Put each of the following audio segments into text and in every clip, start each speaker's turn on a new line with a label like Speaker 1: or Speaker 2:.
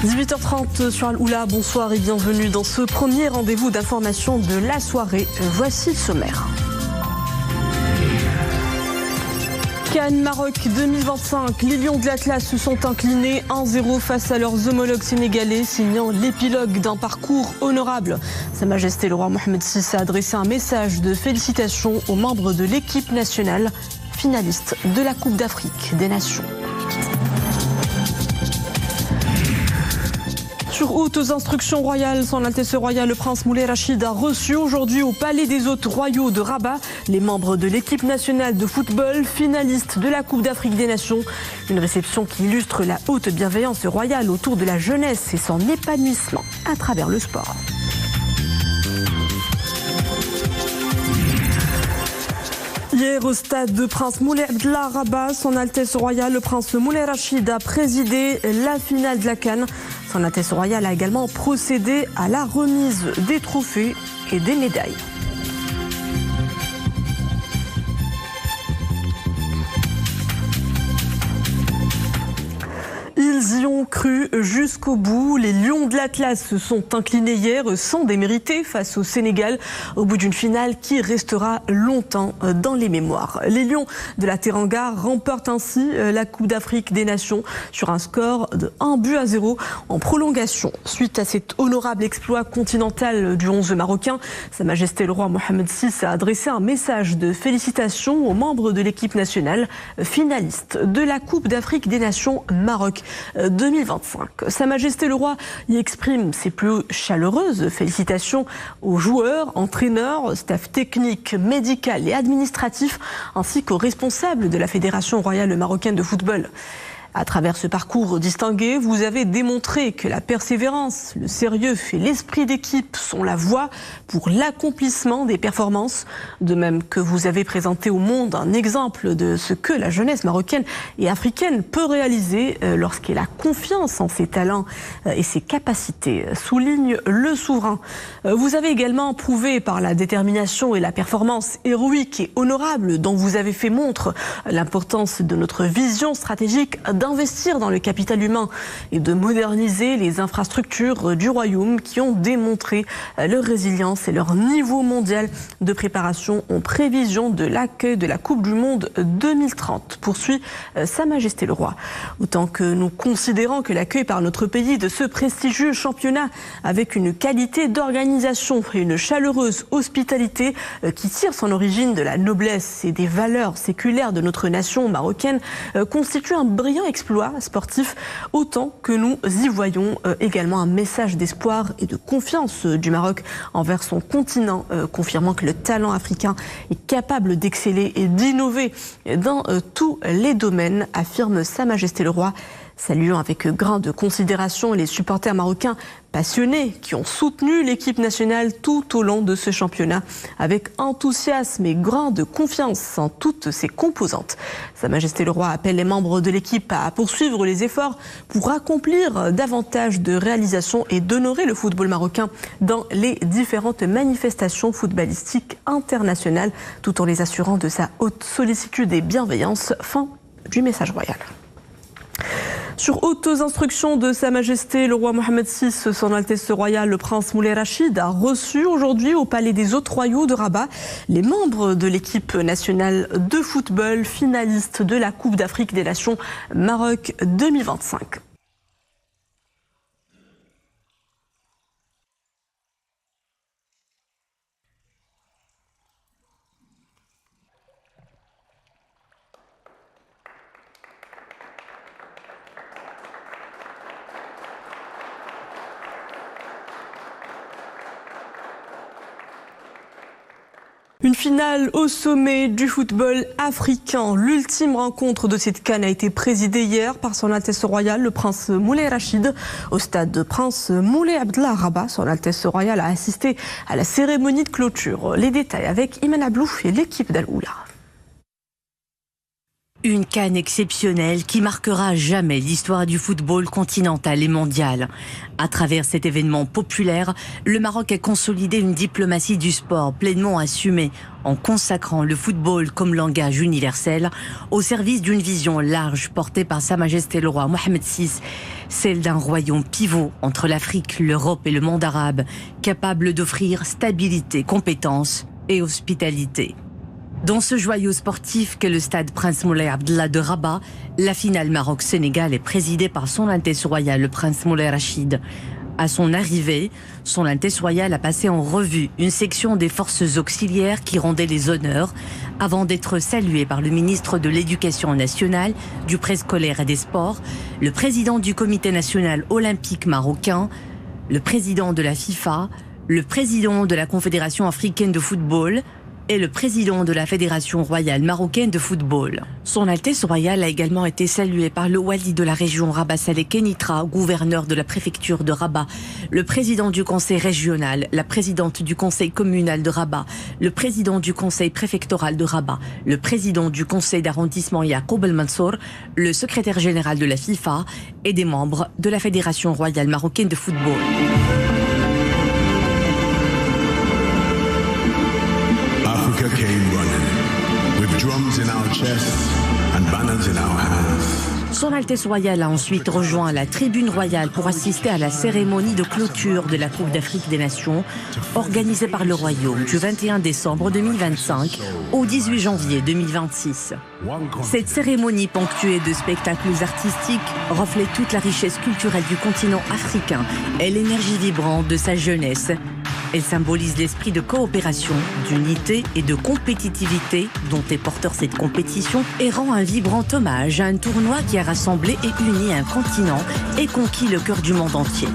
Speaker 1: 18h30 sur Al-Oula, bonsoir et bienvenue dans ce premier rendez-vous d'information de la soirée. Voici le sommaire. Cannes Maroc 2025, les Lions de l'Atlas se sont inclinés 1-0 face à leurs homologues sénégalais, signant l'épilogue d'un parcours honorable. Sa Majesté le roi Mohamed VI a adressé un message de félicitations aux membres de l'équipe nationale, finaliste de la Coupe d'Afrique des Nations. Sur hautes instructions royales, Son Altesse Royale le Prince Moulay Rachid a reçu aujourd'hui au Palais des Hôtes Royaux de Rabat les membres de l'équipe nationale de football, finaliste de la Coupe d'Afrique des Nations. Une réception qui illustre la haute bienveillance royale autour de la jeunesse et son épanouissement à travers le sport. Hier, au stade de Prince Moulay Abdellah Rabat, Son Altesse Royale le Prince Moulay Rachid a présidé la finale de la CAN. Son Altesse Royale a également procédé à la remise des trophées et des médailles. Ils y ont cru jusqu'au bout. Les Lions de l'Atlas se sont inclinés hier sans démériter face au Sénégal au bout d'une finale qui restera longtemps dans les mémoires. Les Lions de la Teranga remportent ainsi la Coupe d'Afrique des Nations sur un score de 1-0 en prolongation. Suite à cet honorable exploit continental du 11 marocain, Sa Majesté le roi Mohamed VI a adressé un message de félicitations aux membres de l'équipe nationale finaliste de la Coupe d'Afrique des Nations Maroc 2025. Sa Majesté le Roi y exprime ses plus chaleureuses félicitations aux joueurs, entraîneurs, staff technique, médical et administratif, ainsi qu'aux responsables de la Fédération royale marocaine de football. À travers ce parcours distingué, vous avez démontré que la persévérance, le sérieux et l'esprit d'équipe sont la voie pour l'accomplissement des performances. De même que vous avez présenté au monde un exemple de ce que la jeunesse marocaine et africaine peut réaliser lorsqu'elle a confiance en ses talents et ses capacités, souligne le souverain. Vous avez également prouvé par la détermination et la performance héroïque et honorable dont vous avez fait montre l'importance de notre vision stratégique d'investir dans le capital humain et de moderniser les infrastructures du royaume qui ont démontré leur résilience et leur niveau mondial de préparation en prévision de l'accueil de la Coupe du Monde 2030, poursuit Sa Majesté le Roi. Autant que nous considérons que l'accueil par notre pays de ce prestigieux championnat avec une qualité d'organisation et une chaleureuse hospitalité qui tire son origine de la noblesse et des valeurs séculaires de notre nation marocaine constitue un brillant exploit sportif, autant que nous y voyons également un message d'espoir et de confiance du Maroc envers son continent, confirmant que le talent africain est capable d'exceller et d'innover dans tous les domaines, affirme Sa Majesté le Roi. Saluons avec grande considération les supporters marocains passionnés qui ont soutenu l'équipe nationale tout au long de ce championnat avec enthousiasme et grande confiance en toutes ses composantes. Sa Majesté le Roi appelle les membres de l'équipe à poursuivre les efforts pour accomplir davantage de réalisations et d'honorer le football marocain dans les différentes manifestations footballistiques internationales, tout en les assurant de sa haute sollicitude et bienveillance. Fin du message royal. Sur hautes instructions de Sa Majesté le roi Mohamed VI, Son Altesse Royale le Prince Moulay Rachid a reçu aujourd'hui au Palais des Hôtes Royaux de Rabat les membres de l'équipe nationale de football finaliste de la Coupe d'Afrique des Nations Maroc 2025. Une finale au sommet du football africain. L'ultime rencontre de cette CAN a été présidée hier par Son Altesse Royale, le Prince Moulay Rachid. Au stade de Prince Moulay Abdellah Rabat, Son Altesse Royale a assisté à la cérémonie de clôture. Les détails avec Iman Ablouf et l'équipe d'Al-Oula.
Speaker 2: Une CAN exceptionnelle qui marquera à jamais l'histoire du football continental et mondial. À travers cet événement populaire, le Maroc a consolidé une diplomatie du sport pleinement assumée en consacrant le football comme langage universel au service d'une vision large portée par Sa Majesté le roi Mohammed VI, celle d'un royaume pivot entre l'Afrique, l'Europe et le monde arabe, capable d'offrir stabilité, compétence et hospitalité. Dans ce joyau sportif qu'est le stade Prince Moulay Abdallah de Rabat, la finale Maroc-Sénégal est présidée par Son Altesse Royale, le Prince Moulay Rachid. À son arrivée, Son Altesse Royale a passé en revue une section des forces auxiliaires qui rendait les honneurs avant d'être salué par le ministre de l'Éducation nationale, du préscolaire et des sports, le président du Comité national olympique marocain, le président de la FIFA, le président de la Confédération africaine de football et le président de la Fédération royale marocaine de football. Son Altesse Royale a également été salué par le wali de la région Rabat Saleh Kenitra, gouverneur de la préfecture de Rabat, le président du conseil régional, la présidente du conseil communal de Rabat, le président du conseil préfectoral de Rabat, le président du conseil d'arrondissement Yacoub El Mansour, le secrétaire général de la FIFA et des membres de la Fédération royale marocaine de football.
Speaker 3: Came running, with drums in our chests and banners in our hands.
Speaker 2: Son Altesse Royale a ensuite rejoint la tribune royale pour assister à la cérémonie de clôture de la Coupe d'Afrique des Nations organisée par le Royaume du 21 décembre 2025 au 18 janvier 2026. Cette cérémonie ponctuée de spectacles artistiques reflète toute la richesse culturelle du continent africain et l'énergie vibrante de sa jeunesse. Elle symbolise l'esprit de coopération, d'unité et de compétitivité dont est porteur cette compétition et rend un vibrant hommage à un tournoi qui a rassemblé et uni un continent et conquis le cœur du monde entier.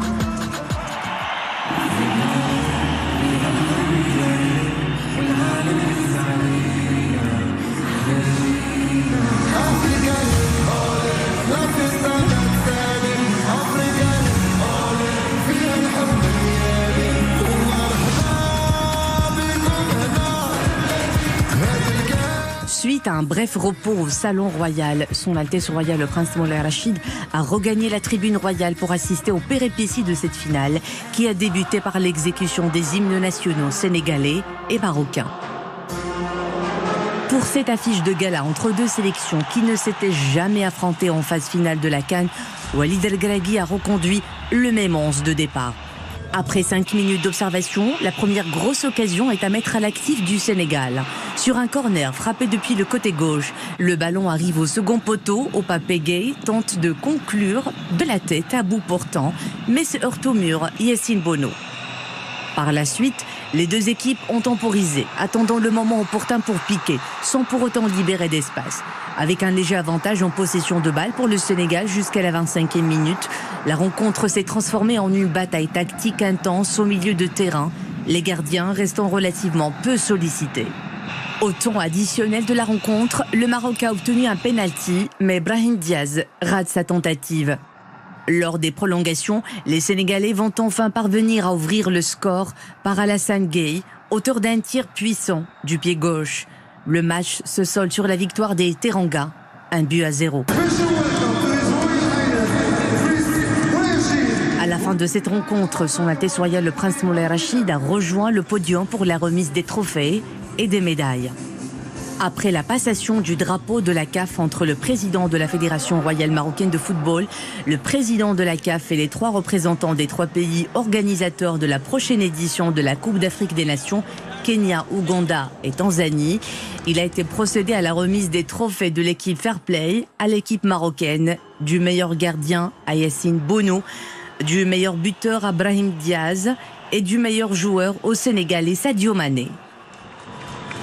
Speaker 2: Suite à un bref repos au Salon Royal, Son Altesse Royale le Prince Moulay Rachid a regagné la tribune royale pour assister aux péripéties de cette finale qui a débuté par l'exécution des hymnes nationaux sénégalais et marocains. Pour cette affiche de gala entre deux sélections qui ne s'étaient jamais affrontées en phase finale de la CAN, Walid El Gragui a reconduit le même 11 de départ. Après 5 minutes d'observation, la première grosse occasion est à mettre à l'actif du Sénégal. Sur un corner frappé depuis le côté gauche, le ballon arrive au second poteau. Opa Pégay tente de conclure de la tête à bout portant, mais se heurte au mur Yacine Bono. Par la suite, les deux équipes ont temporisé, attendant le moment opportun pour piquer, sans pour autant libérer d'espace. Avec un léger avantage en possession de balle pour le Sénégal jusqu'à la 25e minute, la rencontre s'est transformée en une bataille tactique intense au milieu de terrain, les gardiens restant relativement peu sollicités. Au temps additionnel de la rencontre, le Maroc a obtenu un penalty, mais Brahim Diaz rate sa tentative. Lors des prolongations, les Sénégalais vont enfin parvenir à ouvrir le score par Alassane Gueye, auteur d'un tir puissant du pied gauche. Le match se solde sur la victoire des Teranga, 1-0. À la fin de cette rencontre, Son Altesse Royale le Prince Moulay Rachid a rejoint le podium pour la remise des trophées et des médailles. Après la passation du drapeau de la CAF entre le président de la Fédération royale marocaine de football, le président de la CAF et les 3 représentants des 3 pays organisateurs de la prochaine édition de la Coupe d'Afrique des Nations, Kenya, Ouganda et Tanzanie, il a été procédé à la remise des trophées de l'équipe Fair Play à l'équipe marocaine, du meilleur gardien à Yacine Bono, du meilleur buteur à Brahim Diaz et du meilleur joueur au Sénégalais Sadio Mané.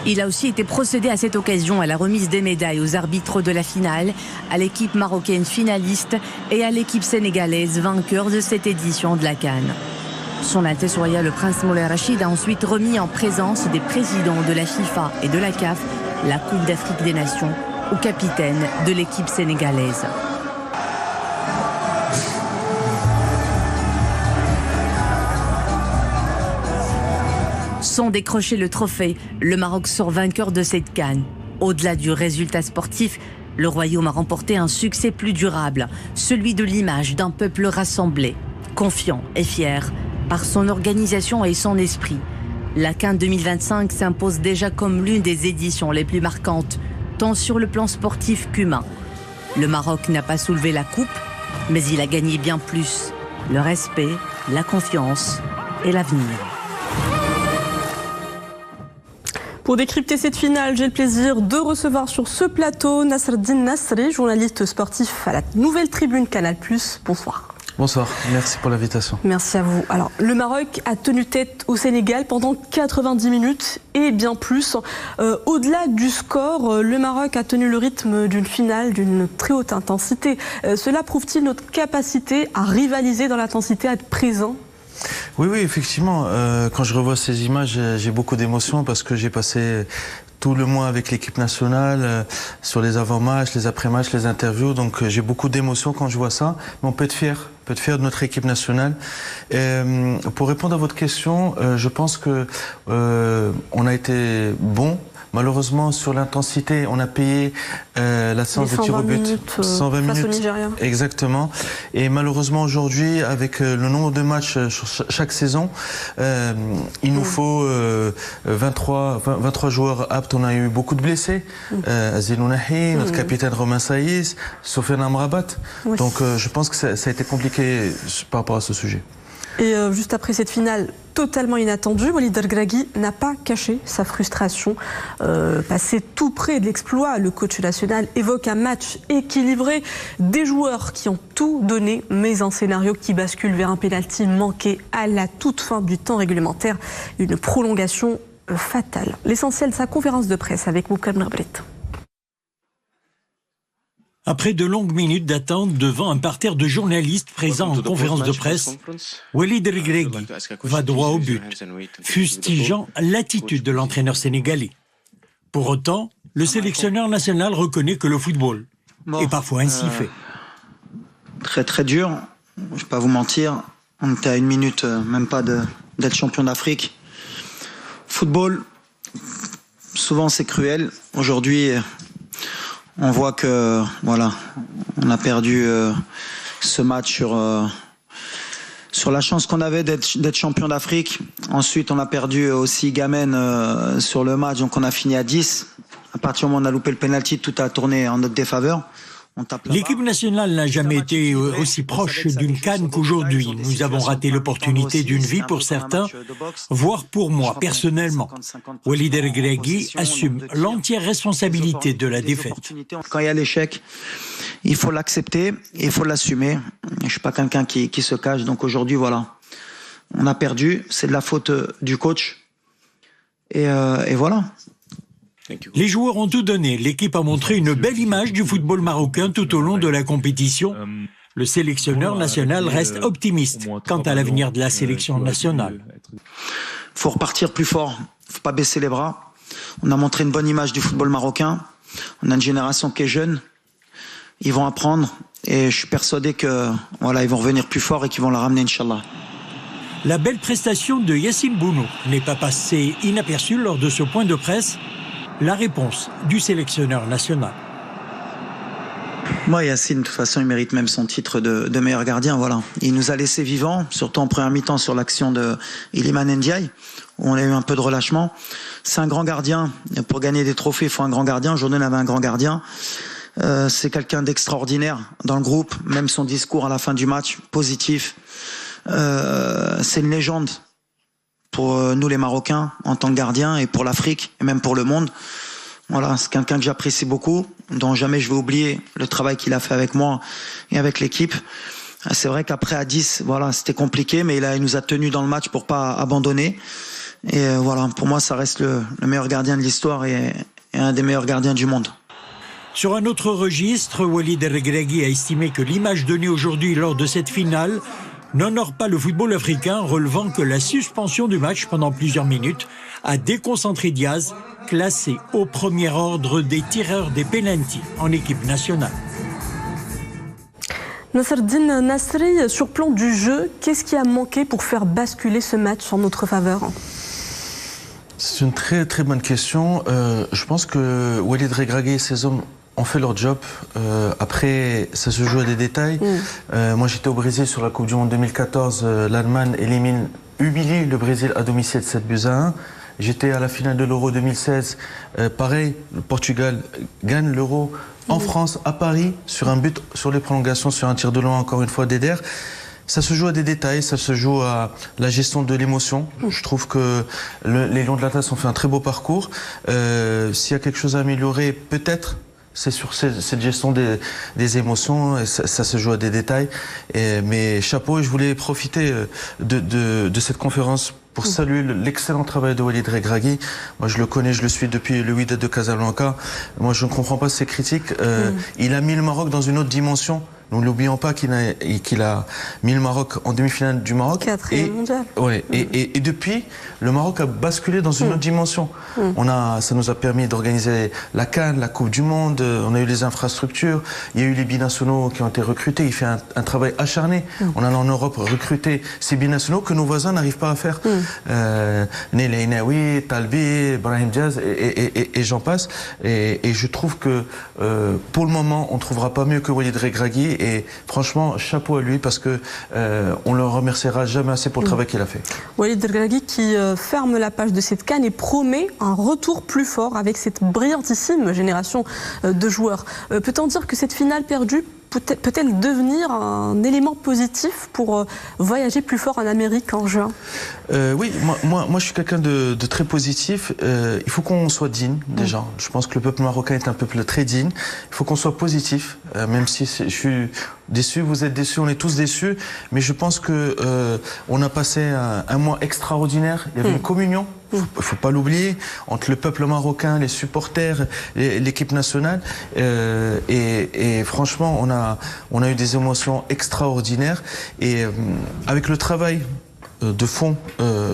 Speaker 2: Il a aussi été procédé à cette occasion à la remise des médailles aux arbitres de la finale, à l'équipe marocaine finaliste et à l'équipe sénégalaise vainqueur de cette édition de la CAN. Son Altesse Royale le Prince Moulay Rachid a ensuite remis en présence des présidents de la FIFA et de la CAF la Coupe d'Afrique des Nations au capitaine de l'équipe sénégalaise. Sans décrocher le trophée, le Maroc sort vainqueur de cette CAN. Au-delà du résultat sportif, Le royaume a remporté un succès plus durable, celui de l'image d'un peuple rassemblé, confiant et fier par son organisation et son esprit. La CAN 2025 s'impose déjà comme l'une des éditions les plus marquantes, tant sur le plan sportif qu'humain. Le Maroc n'a pas soulevé la coupe, mais il a gagné bien plus. Le respect, la confiance et l'avenir.
Speaker 1: Pour décrypter cette finale, j'ai le plaisir de recevoir sur ce plateau Nasreddine Nasri, journaliste sportif à la Nouvelle Tribune Canal+. Bonsoir.
Speaker 4: Bonsoir, merci pour l'invitation.
Speaker 1: Merci à vous. Alors, le Maroc a tenu tête au Sénégal pendant 90 minutes et bien plus. Au-delà du score, le Maroc a tenu le rythme d'une finale d'une très haute intensité. Cela prouve-t-il notre capacité à rivaliser dans l'intensité, à être présent ?
Speaker 4: Oui, effectivement. Quand je revois ces images, j'ai beaucoup d'émotions parce que j'ai passé tout le mois avec l'équipe nationale, sur les avant-matchs, les après-matchs, les interviews. Donc j'ai beaucoup d'émotions quand je vois ça. Mais on peut être fier de notre équipe nationale. Et, pour répondre à votre question, je pense que on a été bon. Malheureusement, sur l'intensité, on a payé la séance de tir au but. 120 minutes.
Speaker 1: Au Nigeria.
Speaker 4: Exactement. Et malheureusement, aujourd'hui, avec le nombre de matchs sur chaque saison, il nous faut 23 joueurs aptes. On a eu beaucoup de blessés. Azil Ounahi, notre capitaine Romain Saïs, Sofiane Amrabat. Oui. Donc, je pense que ça a été compliqué par rapport à ce sujet.
Speaker 1: Et juste après cette finale totalement inattendue, Walid Regragui n'a pas caché sa frustration. Passé tout près de l'exploit, le coach national évoque un match équilibré, des joueurs qui ont tout donné, mais un scénario qui bascule vers un pénalty manqué à la toute fin du temps réglementaire, une prolongation fatale. L'essentiel de sa conférence de presse avec Moukam Narbrit.
Speaker 5: Après de longues minutes d'attente devant un parterre de journalistes présents en conférence de presse, Walid Regragui va droit au but, fustigeant l'attitude de l'entraîneur sénégalais. Pour autant, le sélectionneur national reconnaît que le football est parfois ainsi fait.
Speaker 6: Très dur, je ne vais pas vous mentir, on était à une minute même pas d'être champion d'Afrique. Football, souvent c'est cruel. Aujourd'hui, on voit que voilà, on a perdu ce match sur la chance qu'on avait d'être champion d'Afrique. Ensuite, on a perdu aussi Gamen sur le match, donc on a fini à 10. À partir du moment où on a loupé le penalty, tout a tourné en notre défaveur.
Speaker 5: L'équipe nationale n'a jamais été aussi proche d'une CAN qu'aujourd'hui. Nous avons raté l'opportunité d'une vie pour certains, voire pour moi personnellement. Walid Regragui assume l'entière responsabilité de la défaite.
Speaker 6: Quand il y a l'échec, il faut l'accepter et il faut l'assumer. Je ne suis pas quelqu'un qui se cache, donc aujourd'hui, voilà. On a perdu, c'est de la faute du coach. Et voilà.
Speaker 5: Les joueurs ont tout donné. L'équipe a montré une belle image du football marocain tout au long de la compétition. Le sélectionneur national reste optimiste quant à l'avenir de la sélection nationale.
Speaker 6: Il faut repartir plus fort. Il ne faut pas baisser les bras. On a montré une bonne image du football marocain. On a une génération qui est jeune. Ils vont apprendre et je suis persuadé que voilà, ils vont revenir plus fort et qu'ils vont la ramener, Inch'Allah.
Speaker 5: La belle prestation de Yassine Bounou n'est pas passée inaperçue lors de ce point de presse. La réponse du sélectionneur national.
Speaker 6: Moi, Yassine, de toute façon, il mérite même son titre de meilleur gardien. Voilà. Il nous a laissé vivants, surtout en première mi-temps sur l'action de Iliman Ndiaye, où on a eu un peu de relâchement. C'est un grand gardien. Pour gagner des trophées, il faut un grand gardien. Aujourd'hui, on avait un grand gardien. C'est quelqu'un d'extraordinaire dans le groupe. Même son discours à la fin du match, positif. C'est une légende pour nous les Marocains en tant que gardiens et pour l'Afrique et même pour le monde. Voilà, c'est quelqu'un que j'apprécie beaucoup, dont jamais je vais oublier le travail qu'il a fait avec moi et avec l'équipe. C'est vrai qu'après à 10, voilà, c'était compliqué, mais il nous a tenus dans le match pour pas abandonner. Et voilà, pour moi, ça reste le meilleur gardien de l'histoire et un des meilleurs gardiens du monde.
Speaker 5: Sur un autre registre, Walid Regragui a estimé que l'image donnée aujourd'hui lors de cette finale n'honore pas le football africain, relevant que la suspension du match pendant plusieurs minutes a déconcentré Diaz, classé au premier ordre des tireurs des pénaltys en équipe nationale.
Speaker 1: Nasreddine Nasri, sur plan du jeu, qu'est-ce qui a manqué pour faire basculer ce match en notre faveur ?
Speaker 4: C'est une très très bonne question. Je pense que Walid Regragui et ses hommes ont fait leur job. Après, ça se joue à des détails. Moi, j'étais au Brésil sur la Coupe du Monde 2014. L'Allemagne humilie le Brésil à domicile 7-1. J'étais à la finale de l'Euro 2016. Pareil, le Portugal gagne l'Euro en France, à Paris, sur un but, sur les prolongations, sur un tir de loin, encore une fois, d'Eder. Ça se joue à des détails, ça se joue à la gestion de l'émotion. Je trouve que les Lions de l'Atlas ont fait un très beau parcours. S'il y a quelque chose à améliorer, peut-être, c'est sur cette gestion des émotions. Ça se joue à des détails. Mais chapeau, et je voulais profiter de cette conférence pour saluer l'excellent travail de Walid Regragui. Moi, je le connais, je le suis depuis le Wydad de Casablanca. Moi, je ne comprends pas ces critiques. Il a mis le Maroc dans une autre dimension. Nous n'oublions pas qu'il a mis le Maroc en demi-finale du Maroc.
Speaker 1: Quatrième mondial.
Speaker 4: Ouais, et depuis, le Maroc a basculé dans une autre dimension. Ça nous a permis d'organiser la CAN, la Coupe du Monde, on a eu les infrastructures, il y a eu les binationaux qui ont été recrutés, il fait un travail acharné. On a en Europe recruté ces binationaux que nos voisins n'arrivent pas à faire. Nele Inaoui, Talbi, Brahim Diaz et j'en passe. Et je trouve que pour le moment, on ne trouvera pas mieux que Walid Regragui. Et franchement, chapeau à lui parce que on le remerciera jamais assez pour le travail qu'il a fait.
Speaker 1: Walid Regragui qui ferme la page de cette CAN et promet un retour plus fort avec cette brillantissime génération de joueurs. Peut-on dire que cette finale perdue peut-elle devenir un élément positif pour voyager plus fort en Amérique en juin?
Speaker 4: Oui, moi je suis quelqu'un de très positif. Il faut qu'on soit digne déjà. Je pense que le peuple marocain est un peuple très digne. Il faut qu'on soit positif, même si je suis déçu, vous êtes déçus, on est tous déçus. Mais je pense que on a passé un mois extraordinaire. Il y avait une communion. Il ne faut pas l'oublier, entre le peuple marocain, les supporters, l'équipe nationale. Et franchement, on a eu des émotions extraordinaires. Et avec le travail de fond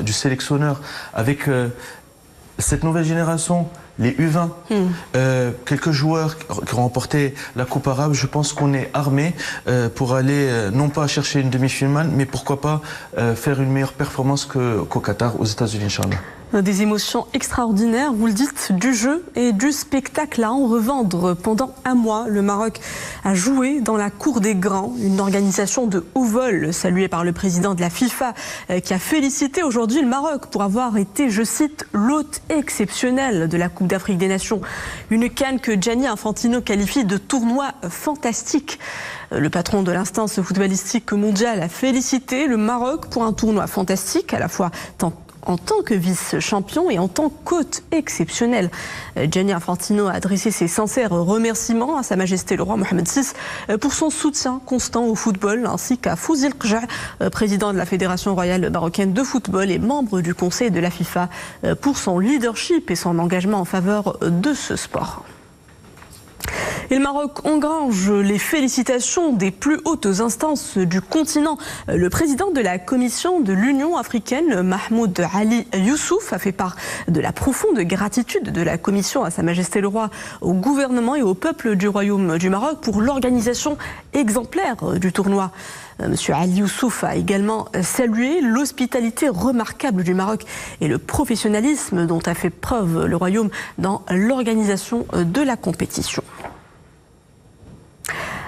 Speaker 4: du sélectionneur, avec cette nouvelle génération, les U20, quelques joueurs qui ont remporté la Coupe arabe, je pense qu'on est armé pour aller non pas chercher une demi-finale, mais pourquoi pas faire une meilleure performance qu'au Qatar, aux États-Unis, Inch'Allah.
Speaker 1: Des émotions extraordinaires, vous le dites, du jeu et du spectacle à en revendre. Pendant un mois, le Maroc a joué dans la Cour des Grands, une organisation de haut vol saluée par le président de la FIFA qui a félicité aujourd'hui le Maroc pour avoir été, je cite, l'hôte exceptionnel de la Coupe d'Afrique des Nations. Une CAN que Gianni Infantino qualifie de tournoi fantastique. Le patron de l'instance footballistique mondiale a félicité le Maroc pour un tournoi fantastique, à la fois en tant que vice-champion et en tant qu'hôte exceptionnel. Gianni Infantino a adressé ses sincères remerciements à Sa Majesté le roi Mohamed VI pour son soutien constant au football, ainsi qu'à Fouzil Qja, président de la Fédération royale marocaine de football et membre du conseil de la FIFA, pour son leadership et son engagement en faveur de ce sport. Et le Maroc engrange les félicitations des plus hautes instances du continent. Le président de la Commission de l'Union africaine, Mahmoud Ali Youssouf, a fait part de la profonde gratitude de la Commission à Sa Majesté le Roi, au gouvernement et au peuple du Royaume du Maroc pour l'organisation exemplaire du tournoi. Monsieur Ali Youssouf a également salué l'hospitalité remarquable du Maroc et le professionnalisme dont a fait preuve le Royaume dans l'organisation de la compétition.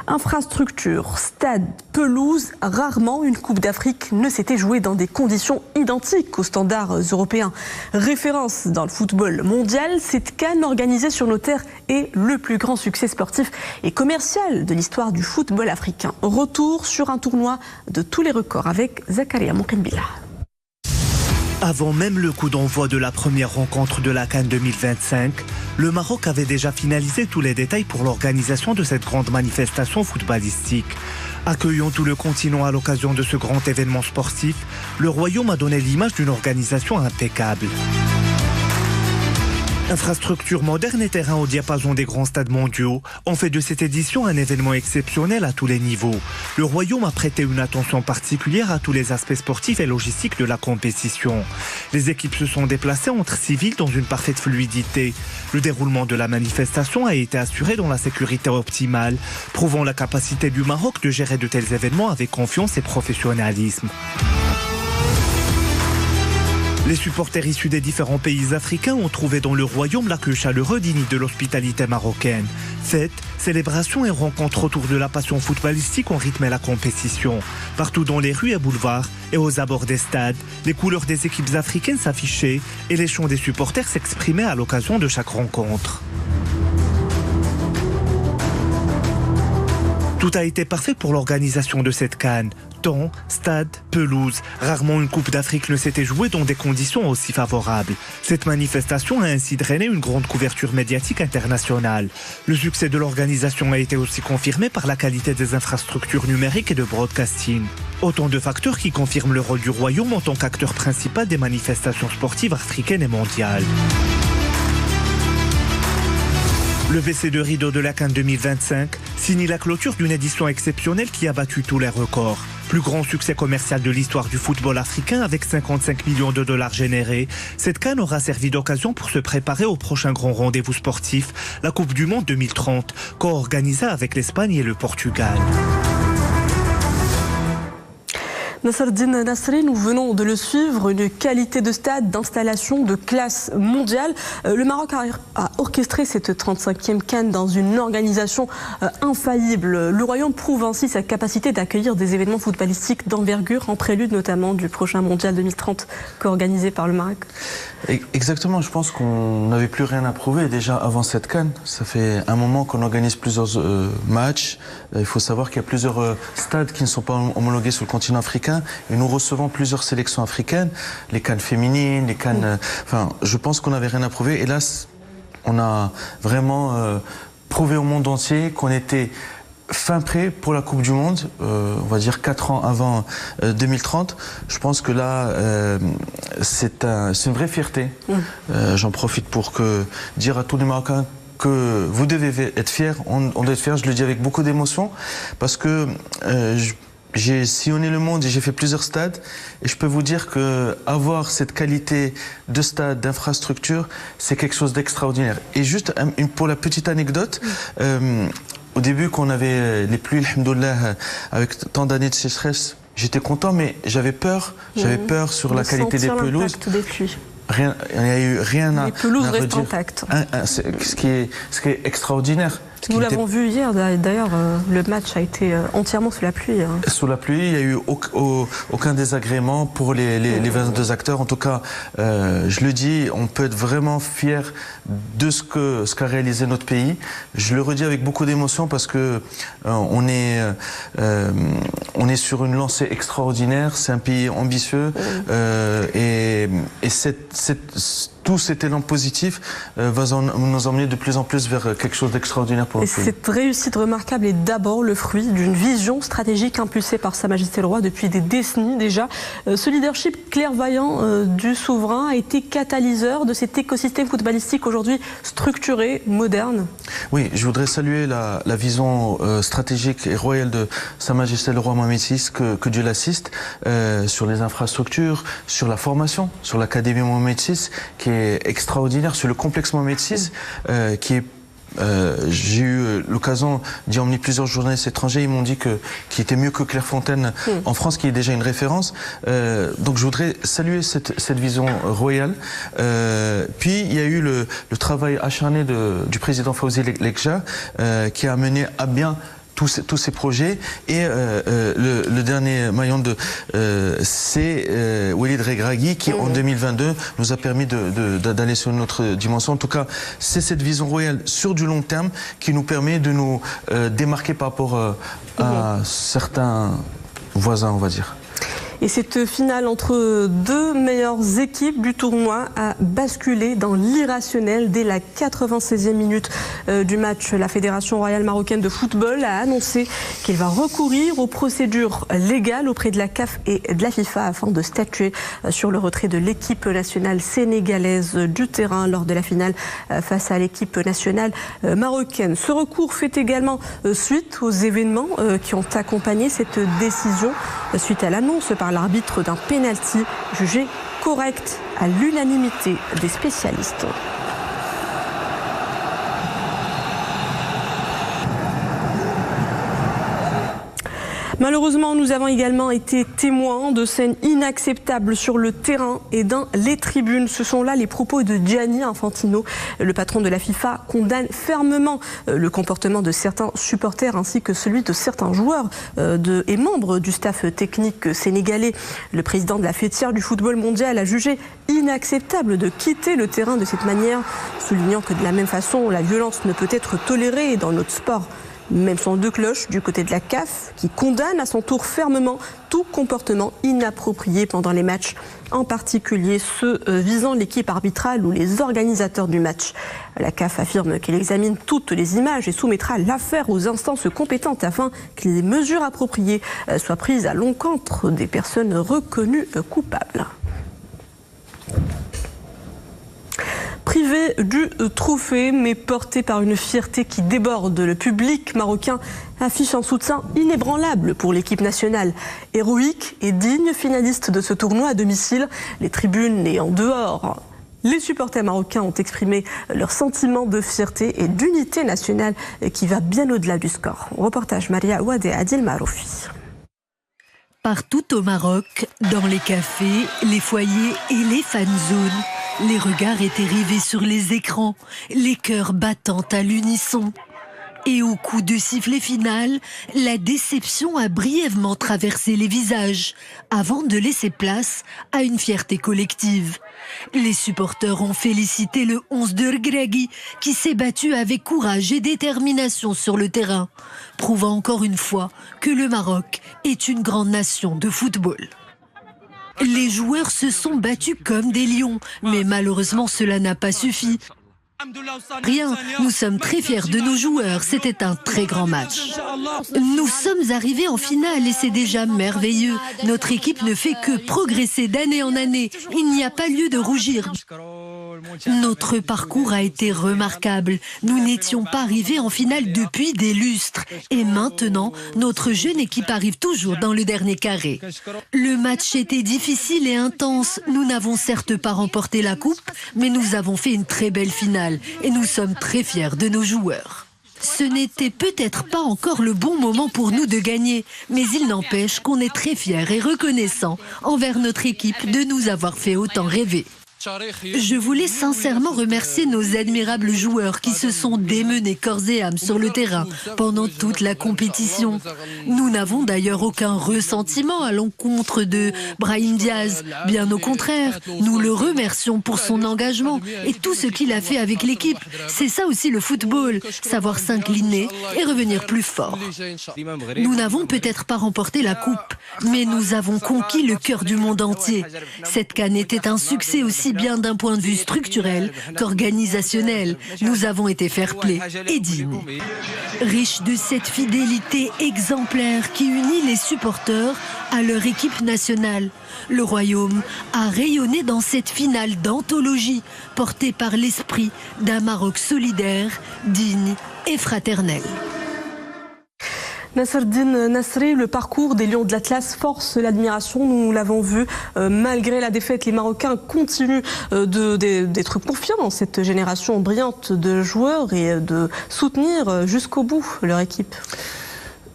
Speaker 1: Infrastructure, stade, pelouse, rarement une Coupe d'Afrique ne s'était jouée dans des conditions identiques aux standards européens. Référence dans le football mondial, cette CAN organisée sur nos terres est le plus grand succès sportif et commercial de l'histoire du football africain. Retour sur un tournoi de tous les records avec Zakaria Moukenbila.
Speaker 7: Avant même le coup d'envoi de la première rencontre de la CAN 2025, le Maroc avait déjà finalisé tous les détails pour l'organisation de cette grande manifestation footballistique. Accueillant tout le continent à l'occasion de ce grand événement sportif, le Royaume a donné l'image d'une organisation impeccable. Infrastructures modernes et terrains au diapason des grands stades mondiaux ont fait de cette édition un événement exceptionnel à tous les niveaux. Le Royaume a prêté une attention particulière à tous les aspects sportifs et logistiques de la compétition. Les équipes se sont déplacées entre civils dans une parfaite fluidité. Le déroulement de la manifestation a été assuré dans la sécurité optimale, prouvant la capacité du Maroc de gérer de tels événements avec confiance et professionnalisme. Les supporters issus des différents pays africains ont trouvé dans le royaume l'accueil chaleureux digne de l'hospitalité marocaine. Fêtes, célébrations et rencontres autour de la passion footballistique ont rythmé la compétition. Partout dans les rues et boulevards et aux abords des stades, les couleurs des équipes africaines s'affichaient et les chants des supporters s'exprimaient à l'occasion de chaque rencontre. Tout a été parfait pour l'organisation de cette CAN. Temps, stade, pelouse. Rarement une Coupe d'Afrique ne s'était jouée dans des conditions aussi favorables. Cette manifestation a ainsi drainé une grande couverture médiatique internationale. Le succès de l'organisation a été aussi confirmé par la qualité des infrastructures numériques et de broadcasting. Autant de facteurs qui confirment le rôle du Royaume en tant qu'acteur principal des manifestations sportives africaines et mondiales. Le baissé de rideau de la CAN 2025 signe la clôture d'une édition exceptionnelle qui a battu tous les records. Plus grand succès commercial de l'histoire du football africain avec 55 millions de dollars générés. Cette CAN aura servi d'occasion pour se préparer au prochain grand rendez-vous sportif, la Coupe du Monde 2030, co-organisée avec l'Espagne et le Portugal.
Speaker 1: Nasserdine Nasri, nous venons de le suivre, une qualité de stade, d'installation de classe mondiale. Le Maroc a orchestré cette 35e CAN dans une organisation infaillible. Le Royaume prouve ainsi sa capacité d'accueillir des événements footballistiques d'envergure, en prélude notamment du prochain mondial 2030 co-organisé par le Maroc.
Speaker 4: Exactement, je pense qu'on n'avait plus rien à prouver déjà avant cette CAN. Ça fait un moment qu'on organise plusieurs matchs. Il faut savoir qu'il y a plusieurs stades qui ne sont pas homologués sur le continent africain. Et nous recevons plusieurs sélections africaines, les CAN féminines, les CAN... Enfin, je pense qu'on n'avait rien à prouver. Et là, on a vraiment prouvé au monde entier qu'on était fin prêt pour la Coupe du Monde, on va dire 4 ans avant 2030. Je pense que là, c'est une vraie fierté. J'en profite pour dire à tous les Marocains que vous devez être fiers, on doit être fiers, je le dis avec beaucoup d'émotion, parce que j'ai sillonné le monde et j'ai fait plusieurs stades et je peux vous dire que avoir cette qualité de stade, d'infrastructure, c'est quelque chose d'extraordinaire. Et juste pour la petite anecdote, au début quand on avait les pluies, alhamdoulilah, avec tant d'années de sécheresse, j'étais content mais j'avais peur sur la qualité des pelouses.
Speaker 1: Des pluies.
Speaker 4: Rien, il n'y a eu rien à...
Speaker 1: Les pelouses restent intactes.
Speaker 4: Ce qui est extraordinaire.
Speaker 1: Nous l'avons vu hier, d'ailleurs, le match a été entièrement sous la pluie.
Speaker 4: Sous la pluie, il n'y a eu aucun désagrément pour les 22 acteurs. En tout cas, je le dis, on peut être vraiment fier de ce qu'a réalisé notre pays. Je le redis avec beaucoup d'émotion parce que on est sur une lancée extraordinaire. C'est un pays ambitieux et tout cet élan positif va nous emmener de plus en plus vers quelque chose d'extraordinaire pour notre pays.
Speaker 1: Cette réussite remarquable est d'abord le fruit d'une vision stratégique impulsée par Sa Majesté le Roi depuis des décennies déjà. Ce leadership clairvoyant du souverain a été catalyseur de cet écosystème footballistique aujourd'hui structuré, moderne.
Speaker 4: Oui, je voudrais saluer la vision stratégique et royale de Sa Majesté le Roi Mohamed VI, que Dieu l'assiste, sur les infrastructures, sur la formation, sur l'Académie Mohamed VI, qui est extraordinaire, sur le complexe Mohamed VI, qui est j'ai eu l'occasion d'y emmener plusieurs journalistes étrangers. Ils m'ont dit qu'il était mieux que Clairefontaine en France, qui est déjà une référence. Donc je voudrais saluer cette vision royale. Puis il y a eu le travail acharné du président Fawzi Lekja, qui a mené à bien tous ces projets. Et le dernier maillon c'est Walid Regragui qui en 2022 nous a permis d'aller sur une autre dimension. En tout cas, c'est cette vision royale sur du long terme qui nous permet de nous démarquer par rapport à certains voisins, on va dire.
Speaker 1: Et cette finale entre deux meilleures équipes du tournoi a basculé dans l'irrationnel. Dès la 96e minute du match, la Fédération royale marocaine de football a annoncé qu'elle va recourir aux procédures légales auprès de la CAF et de la FIFA afin de statuer sur le retrait de l'équipe nationale sénégalaise du terrain lors de la finale face à l'équipe nationale marocaine. Ce recours fait également suite aux événements qui ont accompagné cette décision, suite à l'annonce par l'arbitre d'un pénalty jugé correct à l'unanimité des spécialistes. Malheureusement, nous avons également été témoins de scènes inacceptables sur le terrain et dans les tribunes. Ce sont là les propos de Gianni Infantino. Le patron de la FIFA condamne fermement le comportement de certains supporters ainsi que celui de certains joueurs et membres du staff technique sénégalais. Le président de la fêtière du football mondial a jugé inacceptable de quitter le terrain de cette manière, soulignant que de la même façon, la violence ne peut être tolérée dans notre sport. Même son de cloche du côté de la CAF qui condamne à son tour fermement tout comportement inapproprié pendant les matchs, en particulier ceux visant l'équipe arbitrale ou les organisateurs du match. La CAF affirme qu'elle examine toutes les images et soumettra l'affaire aux instances compétentes afin que les mesures appropriées soient prises à l'encontre des personnes reconnues coupables. Privé du trophée, mais porté par une fierté qui déborde, le public marocain affiche un soutien inébranlable pour l'équipe nationale. Héroïque et digne finaliste de ce tournoi à domicile, les tribunes et en dehors. Les supporters marocains ont exprimé leur sentiment de fierté et d'unité nationale qui va bien au-delà du score. Reportage Maria Ouad et Adil Maroufi.
Speaker 8: Partout au Maroc, dans les cafés, les foyers et les fan zones, les regards étaient rivés sur les écrans, les cœurs battant à l'unisson. Et au coup de sifflet final, la déception a brièvement traversé les visages, avant de laisser place à une fierté collective. Les supporters ont félicité le 11 de Regragui, qui s'est battu avec courage et détermination sur le terrain, prouvant encore une fois que le Maroc est une grande nation de football. Les joueurs se sont battus comme des lions, mais malheureusement cela n'a pas suffi. Rien, nous sommes très fiers de nos joueurs, c'était un très grand match. Nous sommes arrivés en finale et c'est déjà merveilleux. Notre équipe ne fait que progresser d'année en année, il n'y a pas lieu de rougir. Notre parcours a été remarquable. Nous n'étions pas arrivés en finale depuis des lustres. Et maintenant, notre jeune équipe arrive toujours dans le dernier carré. Le match était difficile et intense. Nous n'avons certes pas remporté la coupe, mais nous avons fait une très belle finale. Et nous sommes très fiers de nos joueurs. Ce n'était peut-être pas encore le bon moment pour nous de gagner, mais il n'empêche qu'on est très fiers et reconnaissants envers notre équipe de nous avoir fait autant rêver. Je voulais sincèrement remercier nos admirables joueurs qui se sont démenés corps et âme sur le terrain pendant toute la compétition. Nous n'avons d'ailleurs aucun ressentiment à l'encontre de Brahim Diaz. Bien au contraire, nous le remercions pour son engagement et tout ce qu'il a fait avec l'équipe. C'est ça aussi le football, savoir s'incliner et revenir plus fort. Nous n'avons peut-être pas remporté la coupe, mais nous avons conquis le cœur du monde entier. Cette CAN était un succès aussi bien d'un point de vue structurel qu'organisationnel. Nous avons été fair-play et dignes. Riche de cette fidélité exemplaire qui unit les supporters à leur équipe nationale, le Royaume a rayonné dans cette finale d'anthologie portée par l'esprit d'un Maroc solidaire, digne et fraternel.
Speaker 1: Nasserdine Nasri, le parcours des Lions de l'Atlas force l'admiration, nous l'avons vu. Malgré la défaite, les Marocains continuent d'être confiants dans cette génération brillante de joueurs et de soutenir jusqu'au bout leur équipe.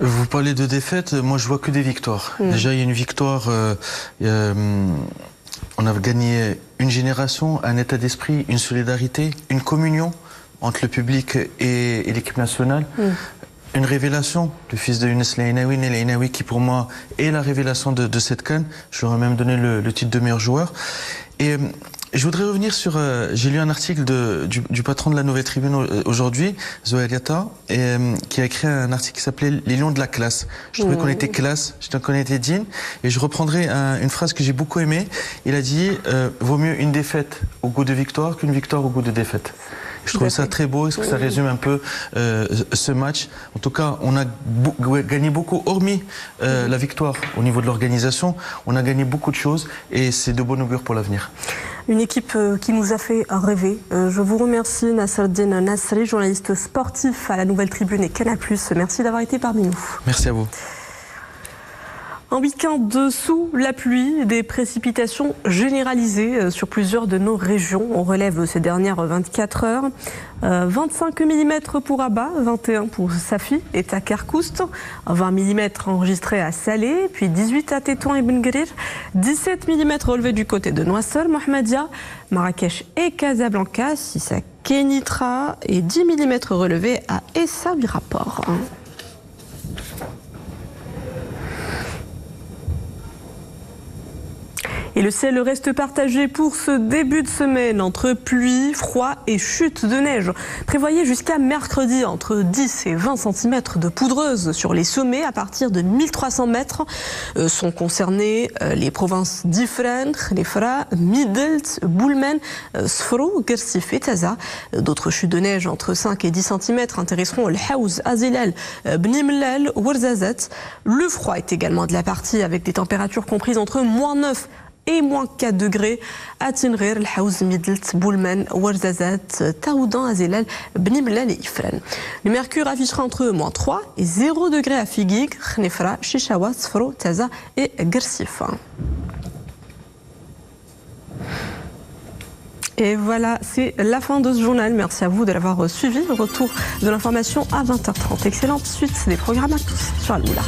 Speaker 4: Vous parlez de défaite, moi je vois que des victoires. Déjà il y a une victoire, on a gagné une génération, un état d'esprit, une solidarité, une communion entre le public et l'équipe nationale. Une révélation, le fils de Younes Lainaoui, Nel Lainaoui, qui pour moi est la révélation de cette CAN. Je leur ai même donné le titre de meilleur joueur. Et je voudrais revenir sur... j'ai lu un article du patron de la Nouvelle Tribune aujourd'hui, Zohair Yatta, qui a écrit un article qui s'appelait « Les Lions de la classe ». Je trouvais qu'on était classe, je trouvais qu'on était digne. Et je reprendrai une phrase que j'ai beaucoup aimée. Il a dit « Vaut mieux une défaite au goût de victoire qu'une victoire au goût de défaite ». Je trouvais ça très beau, parce que ça résume un peu ce match. En tout cas, on a gagné beaucoup, hormis la victoire au niveau de l'organisation. On a gagné beaucoup de choses et c'est de bon augure pour l'avenir.
Speaker 1: Une équipe qui nous a fait rêver. Je vous remercie Nasserdine Nasri, journaliste sportif à la Nouvelle Tribune et Canal+. Merci d'avoir été parmi nous.
Speaker 4: Merci à vous.
Speaker 1: Un week-end sous la pluie, des précipitations généralisées sur plusieurs de nos régions. On relève ces dernières 24 heures. 25 mm pour Rabat, 21 pour Safi et Takarkoust, 20 mm enregistrés à Salé, puis 18 à Tétouan et Ben Guerir, 17 mm relevés du côté de Noissol, Mohamedia, Marrakech et Casablanca, 6 à Kénitra et 10 mm relevés à Essaouira-Port. Et le ciel reste partagé pour ce début de semaine entre pluie, froid et chute de neige. Prévoyez jusqu'à mercredi entre 10 et 20 cm de poudreuse sur les sommets à partir de 1300 mètres. Sont concernées les provinces d'Ifrane, Khnefra, Midelt, Boulmen, Sfro, Gersif et Taza. D'autres chutes de neige entre 5 et 10 cm intéresseront El Haouz, Azilal, Bni Mellal, Ouarzazate. Le froid est également de la partie avec des températures comprises entre -9 et -4 degrés à Tinrir, El Haouz, Midelt, Boulmen, Ouarzazate, Taoudan, Azilal, Bni Mellal et Ifrane. Le mercure affichera entre -3 et 0 degrés à Figuig, Khnefra, Chichawa, Sfro, Taza et Gersif. Et voilà, c'est la fin de ce journal. Merci à vous de l'avoir suivi. Retour de l'information à 20h30. Excellente suite des programmes à tous sur Al-Moula.